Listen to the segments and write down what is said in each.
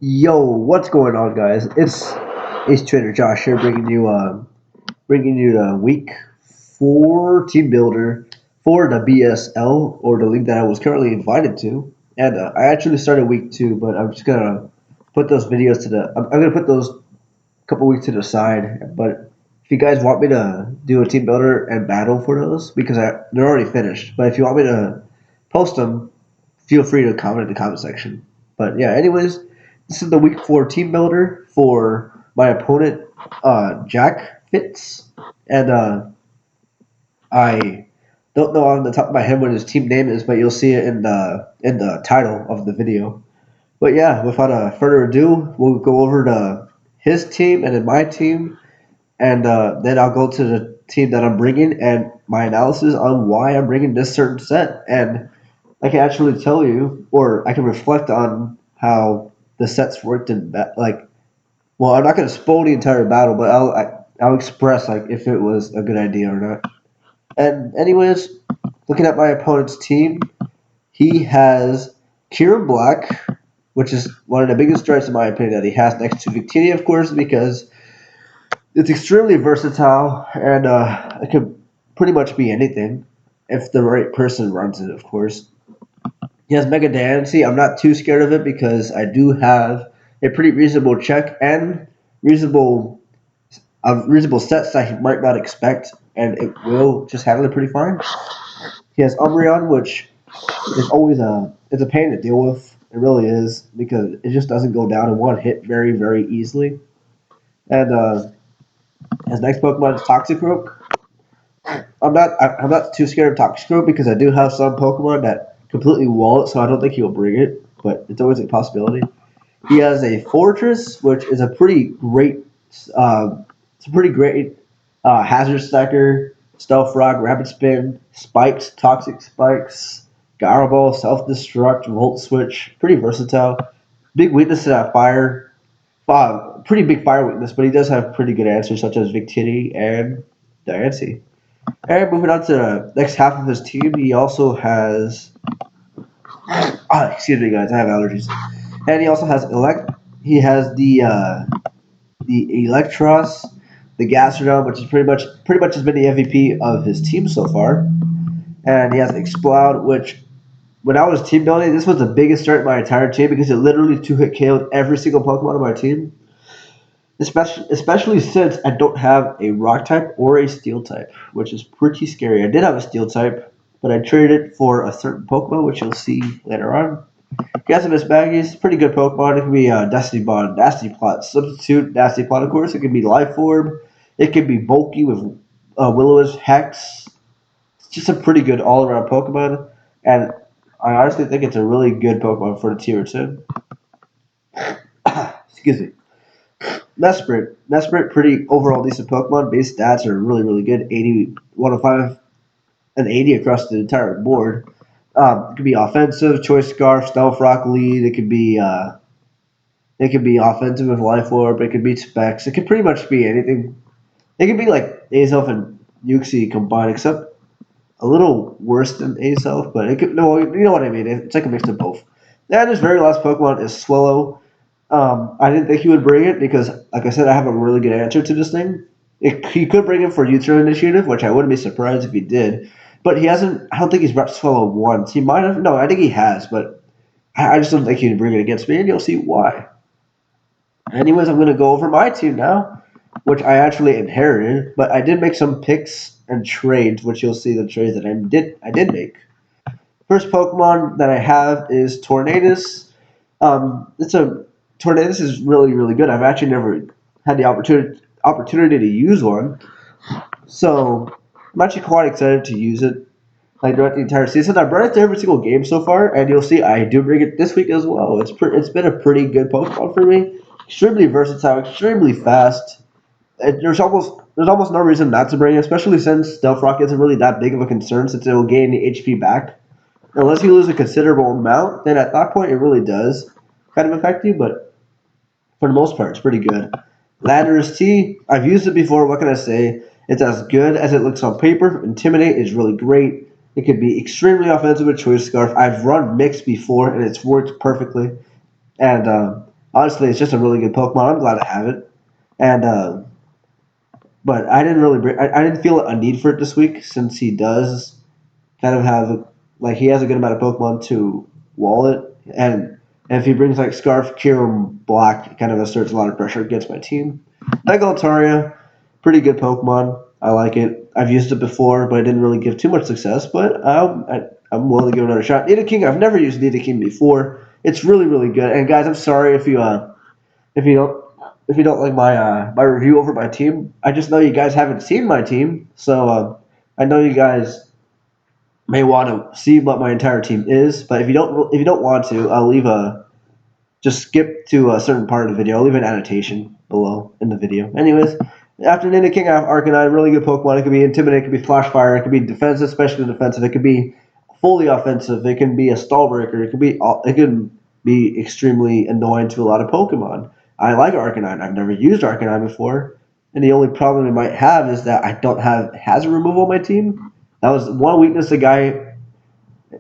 Yo, what's going on, guys? It's Trader Josh here, bringing you the week 4 team builder for the BSL, or the league that I was currently invited to. And I actually started week 2, but I'm just gonna put those videos to the. I'm gonna put those couple weeks to the side. But if you guys want me to do a team builder and battle for those, because they're already finished. But if you want me to post them, feel free to comment in the comment section. But yeah, anyways, this is the week 4 team builder for my opponent, Jack Fitz, and I don't know on the top of my head what his team name is, but you'll see it in the title of the video. But yeah, without further ado, we'll go over to his team and then my team, and then I'll go to the team that I'm bringing and my analysis on why I'm bringing this certain set. And I can actually tell you, or I can reflect on how the sets worked in like. Well, I'm not going to spoil the entire battle, but I'll express like if it was a good idea or not. And anyways, looking at my opponent's team, he has Kieran Black, which is one of the biggest strengths in my opinion that he has next to Victini, of course, because it's extremely versatile and it could pretty much be anything if the right person runs it, of course. He has Mega Dancy. I'm not too scared of it because I do have a pretty reasonable check and reasonable reasonable sets that he might not expect, and it will just handle it pretty fine. He has Umbreon, which is always a pain to deal with. It really is because it just doesn't go down in one hit very easily. And his next Pokemon is Toxicroak. I'm not too scared of Toxicroak because I do have some Pokemon that completely wall it, so I don't think he'll bring it. But it's always a possibility. He has a Fortress, which is a pretty great, it's a pretty great hazard stacker, stealth rock, rapid spin, spikes, toxic spikes, gyro ball, self destruct, volt switch. Pretty versatile. Big weakness to that fire. Pretty big fire weakness, but he does have pretty good answers such as Victini and Diancie. And moving on to the next half of his team, he also has. Excuse me, guys, I have allergies. And he also has He has the Electros, the Gastrodon, which is pretty much has been the MVP of his team so far. And he has Explode, which when I was team building, this was the biggest start in my entire team because it literally two hit KO'd every single Pokemon on my team. Especially since I don't have a Rock type or a Steel type, which is pretty scary. I did have a Steel type, but I traded it for a certain Pokemon, which you'll see later on. Gasimus Baggies, pretty good Pokemon. It can be Destiny Bond, Nasty Plot, Substitute, Nasty Plot, of course. It can be Life Orb. It can be bulky with Will-O-Wisp, Hex. It's just a pretty good all around Pokemon. And I honestly think it's a really good Pokemon for the tier 2. Excuse me. Mesprit, pretty overall decent Pokemon. Base stats are really good. 80, 105, and 80 across the entire board. It could be offensive, Choice Scarf, Stealth Rock Lead. It could be offensive with Life Orb. It could be Specs. It could pretty much be anything. It could be like Azelf and Uxie combined, except a little worse than Azelf. But it could no, you know what I mean. It's like a mix of both. And his very last Pokemon is Swallow. I didn't think he would bring it because, like I said, I have a really good answer to this thing. He could bring it for U-turn initiative, which I wouldn't be surprised if he did. But he hasn't. I don't think he's repped Swallow once. He might have. No, I think he has, but I just don't think he'd bring it against me, and you'll see why. Anyways, I'm going to go over my team now, which I actually inherited, but I did make some picks and trades, which you'll see the trades that I did make. First Pokemon that I have is Tornadus. It's a Tornadus is really good. I've actually never had the opportunity to use one, so I'm actually quite excited to use it. Like throughout the entire season, I brought it to every single game so far, and you'll see I do bring it this week as well. It's been a pretty good Pokemon for me. Extremely versatile, extremely fast. There's almost no reason not to bring it, especially since Stealth Rock isn't really that big of a concern since it will gain the HP back. Unless you lose a considerable amount, then at that point it really does kind of affect you. But for the most part, it's pretty good. Landorus T, I've used it before. What can I say? It's as good as it looks on paper. Intimidate is really great. It can be extremely offensive with Choice Scarf. I've run mix before and it's worked perfectly. And Honestly, it's just a really good Pokemon. I'm glad I have it. And but I didn't really I didn't feel a need for it this week since he does kind of have like he has a good amount of Pokemon to wall it, and if he brings like Scarf, Kyurem, Black, it kind of asserts a lot of pressure against my team. Mega Altaria, pretty good Pokemon. I like it. I've used it before, but I didn't really give too much success. But I'm willing to give it another shot. Nidoking, I've never used Nidoking before. It's really really good. And guys, I'm sorry if you don't if you don't like my review over my team. I just know you guys haven't seen my team, so I know you guys may want to see what my entire team is. But if you don't want to, I'll leave a just skip to a certain part of the video. I'll leave an annotation below in the video. Anyways, after Ninja King, I have Arcanine, really good Pokemon. It could be Intimidate, it could be Flash Fire, it could be defensive, especially defensive. It could be fully offensive. It can be a stall breaker. It can be extremely annoying to a lot of Pokemon. I like Arcanine. I've never used Arcanine before, and the only problem it might have is that I don't have hazard removal on my team. That was one weakness the guy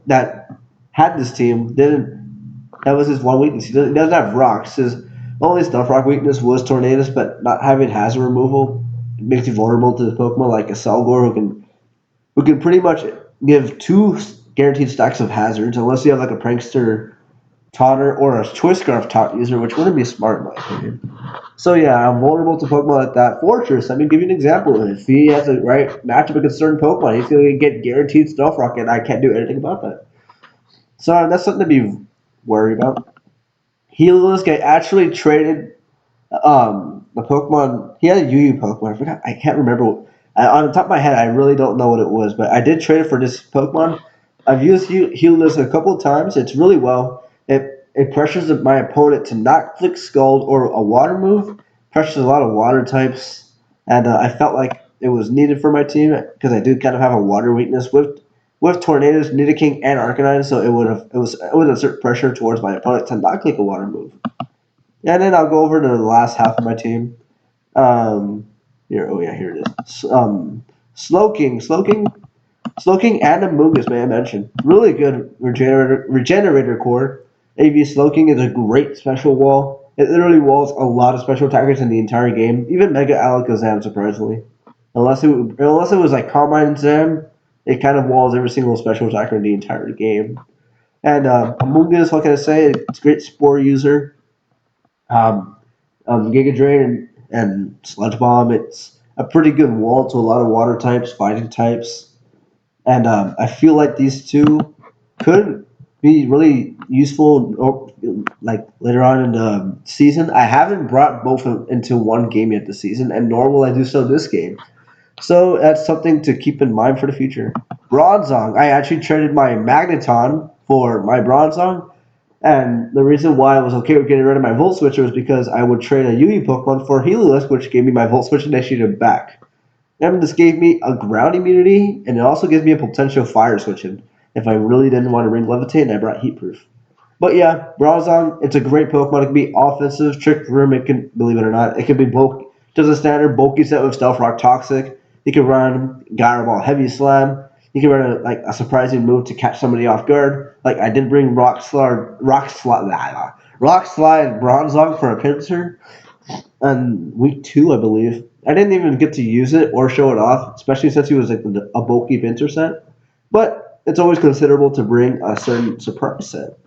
that had this team didn't. That was his one weakness. He doesn't have rocks. His only stuff rock weakness was tornadoes, but not having hazard removal makes you vulnerable to the Pokemon like a Selgor who can pretty much give two guaranteed stacks of hazards unless you have like a prankster Totter or a choice scarf tot user, which wouldn't be smart in my opinion. So yeah, I'm vulnerable to Pokemon like that. Fortress, let me give you an example. If he has the right matchup against certain Pokemon, he's gonna get guaranteed Stealth Rock, and I can't do anything about that. So that's something to be worried about. Helios guy actually traded the Pokemon. He had a UU Pokemon. I forgot. I can't remember. On the top of my head, I really don't know what it was, but I did trade it for this Pokemon. I've used Helios a couple of times. It's really well. It pressures my opponent to not click Scald or a Water move. Pressures a lot of Water types, and I felt like it was needed for my team because I do kind of have a Water weakness with Tornadoes, Nidoking, and Arcanine. So it would exert pressure towards my opponent to not click a Water move. And then I'll go over to the last half of my team. Um, here it is. Slowking, and the Mungus, may I mention. Really good regenerator core. AV Slowking is a great special wall. It literally walls a lot of special attackers in the entire game, even Mega Alakazam, surprisingly. Unless it was like Carmine Zam, it kind of walls every single special attacker in the entire game. And Mungus, what can I say? It's a great Spore user. Um, Giga Drain and Sludge Bomb. It's a pretty good wall to a lot of water types, fighting types, and I feel like these two could be really useful. Like later on in the season, I haven't brought both into one game yet this season, and nor will I do so this game. So that's something to keep in mind for the future. Bronzong. I actually traded my Magneton for my Bronzong, and the reason why I was okay with getting rid of my Volt Switcher was because I would trade a Yu Pokemon for Heliolisk, which gave me my Volt Switch initiative back. And this gave me a ground immunity, and it also gives me a potential fire switching if I really didn't want to ring levitate and I brought heat proof. But yeah, Bronzong, it's a great Pokemon. It can be offensive, Trick Room. It can, believe it or not, it can be bulk. Does a standard bulky set with Stealth Rock Toxic. You can run Gyro Ball Heavy Slam. You can run a surprising move to catch somebody off guard. Like I did bring Rock Slide Bronzong for a pincer on week 2, I believe. I didn't even get to use it or show it off, especially since he was like a bulky pincer set. But it's always considerable to bring a certain surprise set.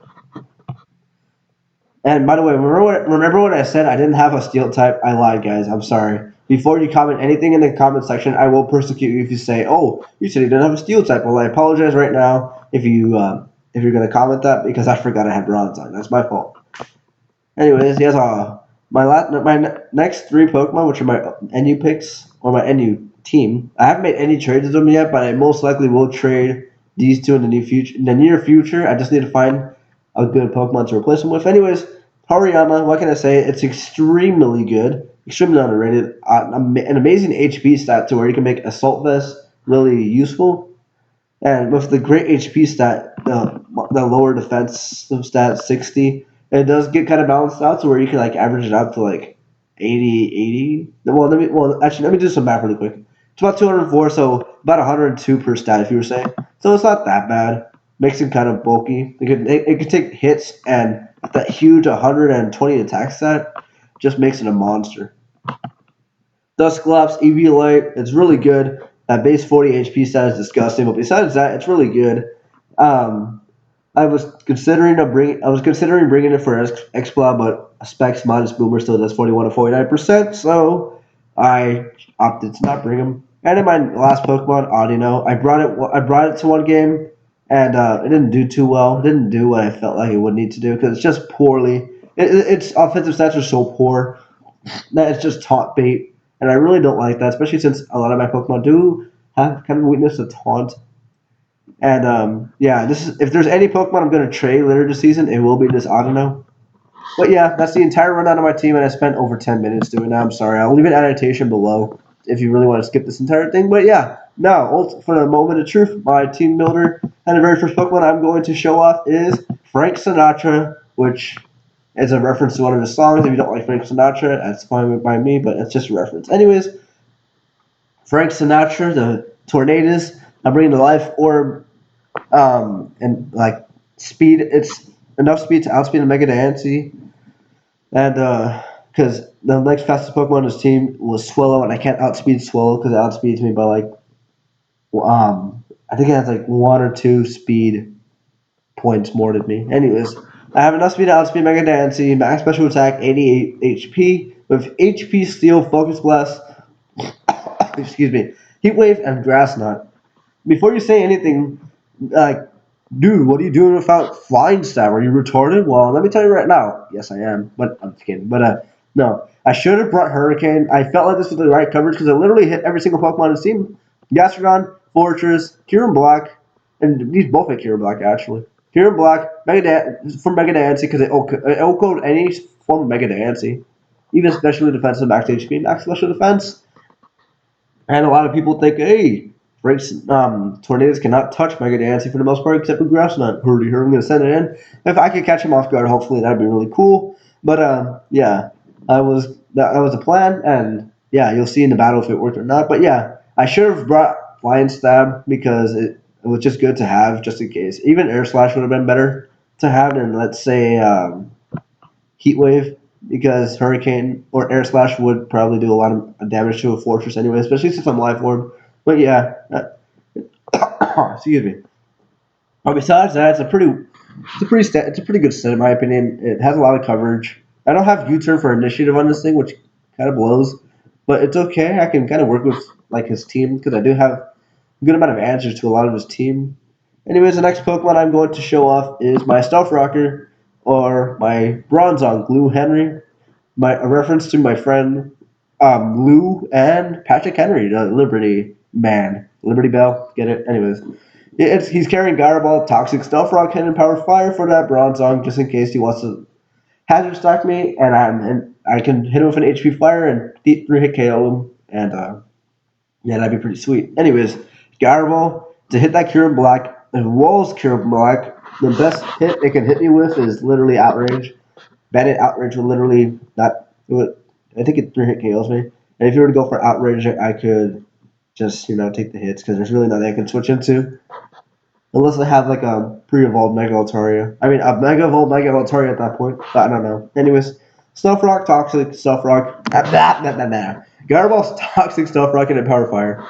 And by the way, remember what I said? I didn't have a steel type. I lied, guys. I'm sorry. Before you comment anything in the comment section, I will persecute you if you say, "Oh, you said you didn't have a steel type." Well, I apologize right now if you're gonna comment that because I forgot I had bronze on. That's my fault. Anyways, he has next three Pokemon, which are my NU picks or my NU team. I haven't made any trades with them yet, but I most likely will trade these two in the near future. In the near future, I just need to find a good Pokemon to replace them with. Anyways, Hariyama, what can I say? It's extremely good, extremely underrated. An amazing HP stat to where you can make Assault Vest really useful. And with the great HP stat, the lower defense stat 60, it does get kind of balanced out to where you can like average it out to like 80. Actually, let me do some math really quick. It's about 204, so about 102 per stat, if you were saying. So it's not that bad. Makes him kind of bulky. It could take hits and That huge 120 attack stat just makes it a monster. Dusclops, EV Light, it's really good. That base 40 HP stat is disgusting, but besides that, it's really good. Um, I was considering bringing it for Exploit, but Specs minus Boomer still does 41 to 49%, so I opted to not bring him. And in my last Pokemon, Audino, I brought it to one game, and it didn't do too well. It didn't do what I felt like it would need to do because it's just poorly. Its offensive stats are so poor that it's just taunt bait, and I really don't like that, especially since a lot of my Pokemon do have kind of a weakness to taunt. And yeah, this is if there's any Pokemon I'm going to trade later this season, it will be this Audino. But yeah, that's the entire rundown of my team, and I spent over 10 minutes doing that. I'm sorry. I'll leave an annotation below if you really want to skip this entire thing. But yeah, now for the moment of truth, my team builder and the very first Pokemon I'm going to show off is Frank Sinatra, which is a reference to one of his songs. If you don't like Frank Sinatra, that's fine by me, but it's just a reference. Anyways, Frank Sinatra, the Tornadoes, I'm bringing the Life Orb and like speed. It's enough speed to outspeed a Mega Diancie, and because the next fastest Pokemon on his team was Swellow, and I can't outspeed Swellow because it outspeeds me by like I think it has like one or two speed points more than me. Anyways, I have enough speed to outspeed Mega Diancie, max special attack 88 HP with HP Steel, Focus Blast, excuse me, Heat Wave, and Grass Knot. Before you say anything, like, dude, what are you doing without flying stab? Are you retarded? Well, let me tell you right now. Yes, I am, but I'm just kidding. But no, I should have brought Hurricane. I felt like this was the right coverage because I literally hit every single Pokemon in the team. Gastrodon, Fortress, Kyurem Black, and these both hit Kyurem Black actually. Kyurem Black, from Mega Diancie because it OHKO'd any form of Mega Diancie, even special defensive max HP, max special defense. And a lot of people think, hey, Frank's Tornadoes cannot touch Mega Diancie for the most part, except for Grass Knot. Hurdy, I'm going to send it in. If I could catch him off guard, hopefully that'd be really cool. But yeah, that was the plan, and yeah, you'll see in the battle if it worked or not. But yeah, I should have brought Flying Stab because it was just good to have just in case. Even Air Slash would have been better to have than let's say Heat Wave because Hurricane or Air Slash would probably do a lot of damage to a Fortress anyway, especially since I'm Life Orb. But yeah, excuse me. But besides that, it's a pretty good set in my opinion. It has a lot of coverage. I don't have U-turn for initiative on this thing, which kind of blows, but it's okay. I can kind of work with like his team because I do have a good amount of answers to a lot of his team. Anyways, the next Pokemon I'm going to show off is my Stealth Rocker or my Bronzong Glue Henry, a reference to my friend Lou and Patrick Henry, the Liberty man, Liberty Bell. Get it? Anyways, he's carrying Garball, Toxic, Stealth Rock, and Power Fire for that Bronzong, just in case he wants to Hazard Stock me, and I can hit him with an HP Fire and 3-hit KO him, and yeah, that'd be pretty sweet. Anyways, Garball to hit that Cure Black, and Wall's Cure Black. The best hit it can hit me with is literally Outrage. Bandit Outrage will literally not. It would, I think it 3-hit KOs me. And if you were to go for Outrage, I could just take the hits because there's really nothing I can switch into unless I have like a pre-evolved Mega Altaria. I mean, a Mega Evolved Mega Altaria at that point. But I don't know. Anyways, Stealth Rock, Toxic, Stealth Rock. Garball's Toxic, Stealth Rock, and Power Fire.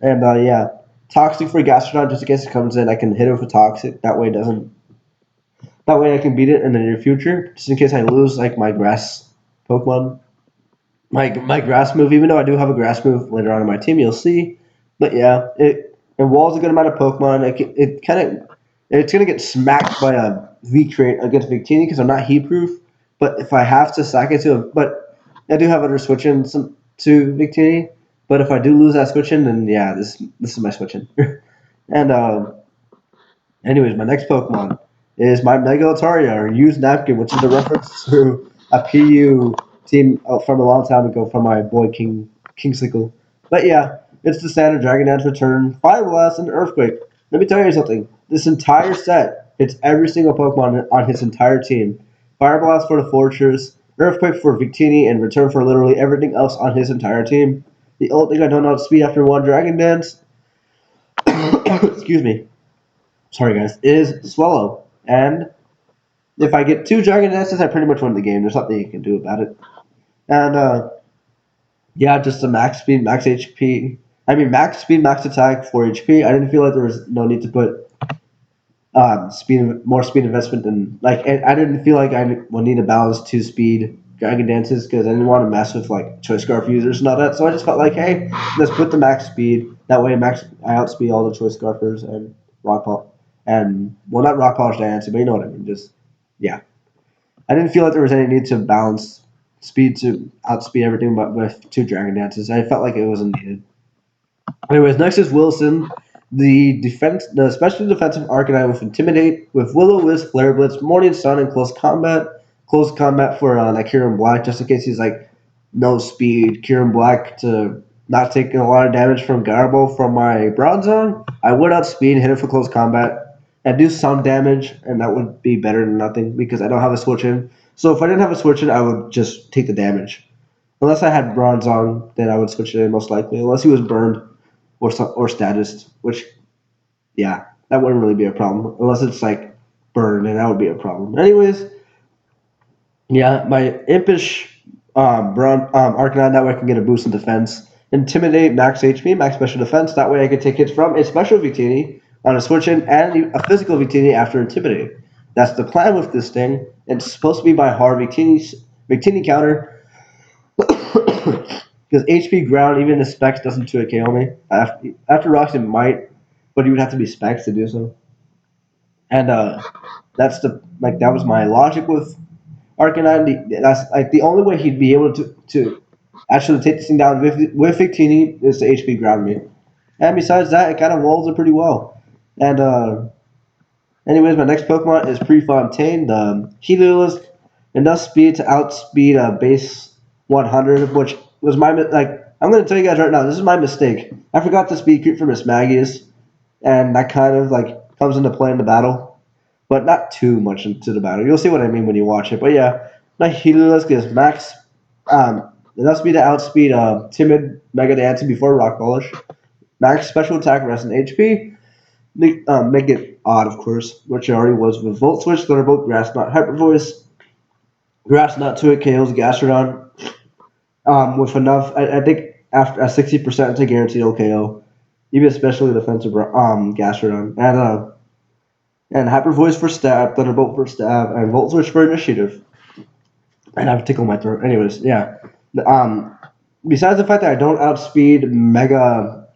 And yeah, Toxic for Gastrodon just in case it comes in. I can hit it with a Toxic. That way it doesn't. That way I can beat it in the near future. Just in case I lose like my Grass Pokemon. My Grass move, even though I do have a Grass move later on in my team, you'll see. But yeah, it walls a good amount of Pokemon. It kind of it's gonna get smacked by a V crate against Victini because I'm not heat proof. But if I have to sack it to a, but I do have other switch ins to Victini. But if I do lose that switch in, then yeah, this is my switch in. And anyways, my next Pokemon is my Mega Altaria or Used Napkin, which is a reference to a PU team from a long time ago from my boy Kingsicle. But yeah, it's the standard Dragon Dance return, Fire Blast, and Earthquake. Let me tell you something. This entire set hits every single Pokemon on his entire team. Fire Blast for the Fortress, Earthquake for Victini, and return for literally everything else on his entire team. The only thing I don't outspeed after one Dragon Dance, excuse me, sorry guys, is Swallow. And If I get two Dragon Dances, I pretty much win the game. There's nothing you can do about it. And yeah, just the max speed, max HP. I mean, max speed, max attack, 4 HP. I didn't feel like there was no need to put speed, more speed investment than like. I didn't feel like I would need to balance two speed Dragon Dances because I didn't want to mess with like choice scarf users and all that. So I just felt like, hey, let's put the max speed. That way, max I outspeed all the choice scarfers and rock polish and well, not rock polish dancing, but you know what I mean. Just yeah, I didn't feel like there was any need to balance speed to outspeed everything, but with two Dragon Dances, I felt like it wasn't needed. Anyways, next is Wilson, the special defensive archetype with Intimidate, with Willow Wisp, Flare Blitz, Morning Sun, and Close Combat. Close Combat for like Kieran Black, just in case he's like no speed. Kieran Black to not take a lot of damage from Garbo from my Bronze Zone. I would outspeed, hit it for Close Combat, and do some damage, and that would be better than nothing because I don't have a switch in. So if I didn't have a switch in, I would just take the damage. Unless I had Bronze on, then I would switch it in most likely. Unless he was burned or status, which yeah, that wouldn't really be a problem unless it's like burned, and that would be a problem. Anyways, yeah, my impish Arcanine that way I can get a boost in defense. Intimidate, max HP, max special defense. That way I can take hits from a special Victini on a switch in and a physical Victini after Intimidate. That's the plan with this thing. It's supposed to be by hard Victini counter because HP ground, even the specs doesn't 2 KO me. After rocks, it might, but you would have to be specs to do so. And that's that was my logic with Arcanine. That's like the only way he'd be able to actually take this thing down with Victini is to HP ground me. And besides that, it kind of rolls it pretty well. And anyways, my next Pokemon is Prefontaine, the Heliolisk, enough speed to outspeed a base 100, which was my like. I'm going to tell you guys right now, this is my mistake. I forgot the speed creep for Miss Maggie's, and that kind of like comes into play in the battle, but not too much into the battle. You'll see what I mean when you watch it. But yeah, my Heliolisk is max enough speed to outspeed Timid Mega Dancing before Rock Polish. Max special attack, rest in HP. Make it odd, of course, which it already was with Volt Switch, Thunderbolt, Grass Knot, Hyper Voice. Grass Knot to it KOs Gastrodon with enough. I think after a 60% to guaranteed OKO, even especially defensive Gastrodon and Hyper Voice for stab, Thunderbolt for stab, and Volt Switch for initiative. And I have to tickle my throat. Anyways, yeah. Um, besides the fact that I don't outspeed Mega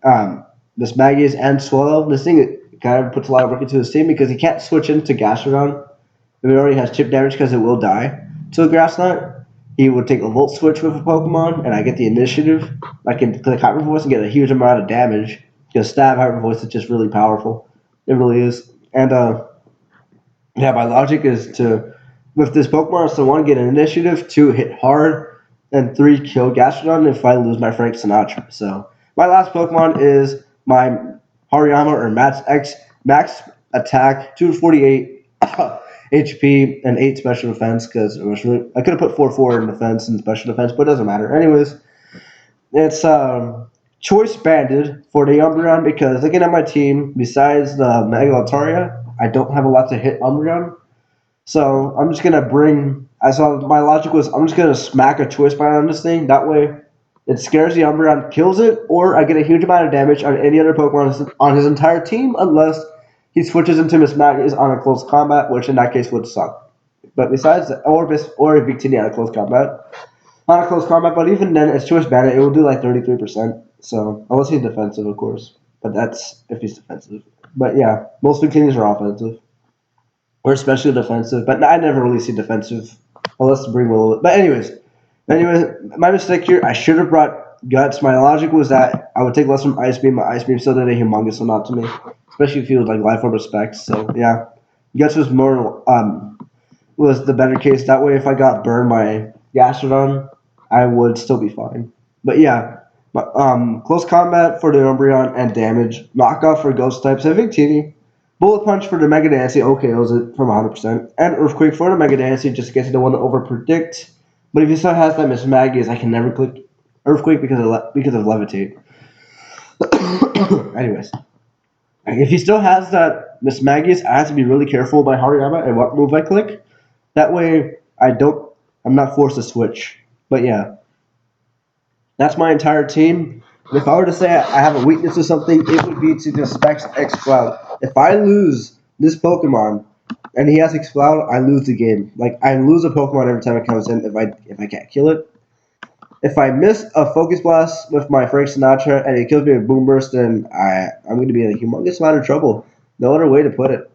Miss Maggie's and Swallow, this thing kind of puts a lot of work into his team because he can't switch into Gastrodon if it already has chip damage because it will die to a Grass Knot. He would take a Volt Switch with a Pokemon, and I get the initiative. I can click Hyper Voice and get a huge amount of damage because Stab Hyper Voice is just really powerful. It really is. And yeah, my logic is to with this Pokemon is to one get an initiative, two hit hard, and three kill Gastrodon if I lose my Frank Sinatra. So my last Pokemon is my Hariyama or Max X max attack 248 HP and 8 special defense because I could have put 4 in defense and special defense, but it doesn't matter. Anyways, it's choice banded for the Umbreon because looking at my team, besides the Mega Altaria, I don't have a lot to hit Umbreon. So I'm just gonna bring. I saw my logic was I'm just gonna smack a choice band on this thing. That way, it scares the Umbreon, kills it, or I get a huge amount of damage on any other Pokemon on his entire team, unless he switches into Miss Maggie's on a close combat, which in that case would suck. But besides, or a Victini on a close combat, on a close combat. But even then, as choice bandit, it will do like 33%. So unless he's defensive, of course. But that's if he's defensive. But yeah, most Victinis are offensive or especially defensive. But I never really see defensive unless to bring Will. But anyways, my mistake here. I should have brought Guts. My logic was that I would take less from Ice Beam. My Ice Beam still did a humongous amount to me, especially if he was like Life Orb respects. So yeah, Guts was the better case. That way, if I got burned by Gastrodon, I would still be fine. But yeah, close combat for the Umbreon and damage. Knockoff for Ghost types. I think Teeny. Bullet Punch for the Mega Dancy OKOs it from 100%. And Earthquake for the Mega Dancy just in case you don't want to overpredict. But if he still has that Miss Maggie's, I can never click Earthquake because of Levitate. Anyways, if he still has that Miss Maggie's, I have to be really careful by Hariyama and what move I click. That way, I'm not forced to switch. But yeah, that's my entire team. And if I were to say I have a weakness or something, it would be to the Specs X Cloud. If I lose this Pokemon and he has X Cloud, I lose the game. Like I lose a Pokemon every time it comes in if I can't kill it. If I miss a Focus Blast with my Frank Sinatra and it kills me with Boom Burst, then I'm going to be in a humongous amount of trouble. No other way to put it.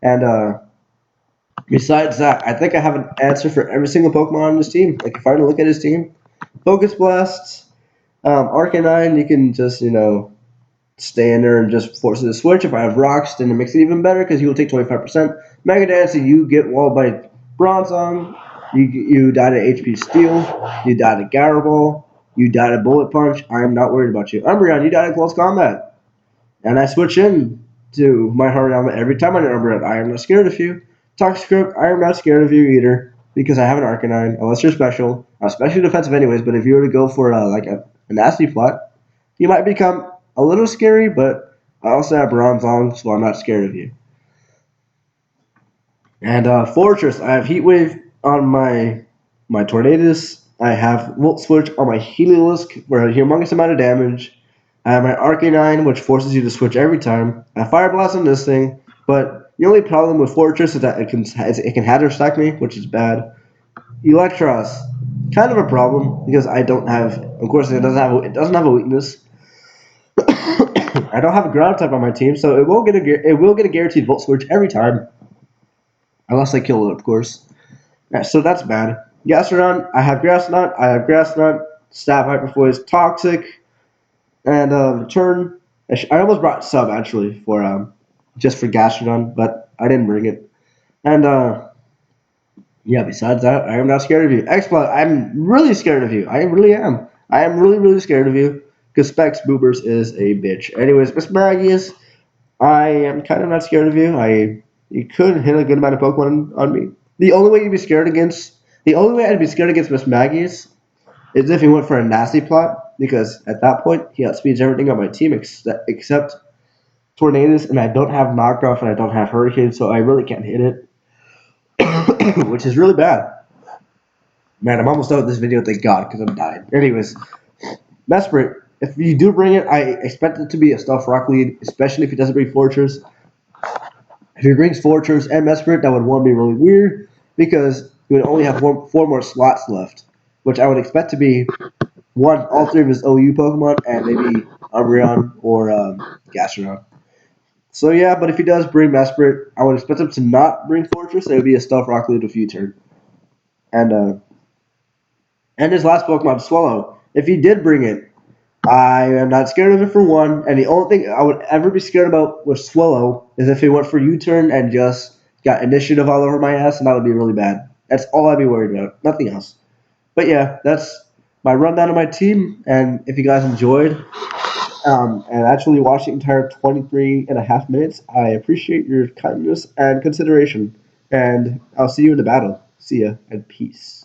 And besides that, I think I have an answer for every single Pokemon on this team. Like if I were to look at his team, Focus Blasts, Arcanine, you can just stay in there and just force it to switch. If I have Rocks, then it makes it even better because you will take 25%. Mega Dance, you get walled by Bronzong. You die to HP Steel. You die to Garaball. You die to Bullet Punch. I am not worried about you. Umbreon, you die to Close Combat. And I switch in to my Hariyama every time I Umbreon. I am not scared of you. Toxicroak, I am not scared of you either because I have an Arcanine, unless you're special. I'm specially defensive anyways, but if you were to go for a nasty plot, you might become a little scary, but I also have Bronzong, so I'm not scared of you. And Fortress, I have Heat Wave on my Tornadus. I have Volt Switch on my Heliolisk, where a humongous amount of damage. I have my Arcanine, which forces you to switch every time. I have Fire Blast on this thing, but the only problem with Fortress is that it can Hazard Stack me, which is bad. Electros, kind of a problem because I don't have. Of course, it doesn't have a weakness. I don't have a ground type on my team, so it will get a guaranteed Volt Switch every time, unless I kill it, of course. Yeah, so that's bad. Gastrodon, I have Grass Knot, Stab Hyper Voice, Toxic, and Return. I almost brought Sub actually for just for Gastrodon, but I didn't bring it. And yeah, besides that, I am not scared of you. Exploit, I'm really scared of you. I really am. I am really, really scared of you because Specs Boobers is a bitch. Anyways, Miss Magius, I am kind of not scared of you. You could hit a good amount of Pokemon on me. The only way I'd be scared against Miss Maggie's is if he went for a nasty plot, because at that point he outspeeds everything on my team except Tornadoes, and I don't have knockoff and I don't have Hurricane, so I really can't hit it, which is really bad. Man, I'm almost done with this video, thank God, because I'm dying. Anyways, Mesprit, if you do bring it, I expect it to be a Stealth Rock lead, especially if he doesn't bring Fortress. If he brings Fortress and Mesprit, that would one be really weird because he would only have four more slots left, which I would expect to be all three of his OU Pokemon and maybe Umbreon or Gastrodon. So yeah, but if he does bring Mesprit, I would expect him to not bring Fortress. It would be a Stealth Rock lead with U-turn. And his last Pokemon, Swallow. If he did bring it, I am not scared of it for one, and the only thing I would ever be scared about with Swallow is if he went for U-turn and just got initiative all over my ass, and that would be really bad. That's all I'd be worried about, nothing else. But yeah, that's my rundown of my team, and if you guys enjoyed and actually watched the entire 23 and a half minutes, I appreciate your kindness and consideration, and I'll see you in the battle. See ya, and peace.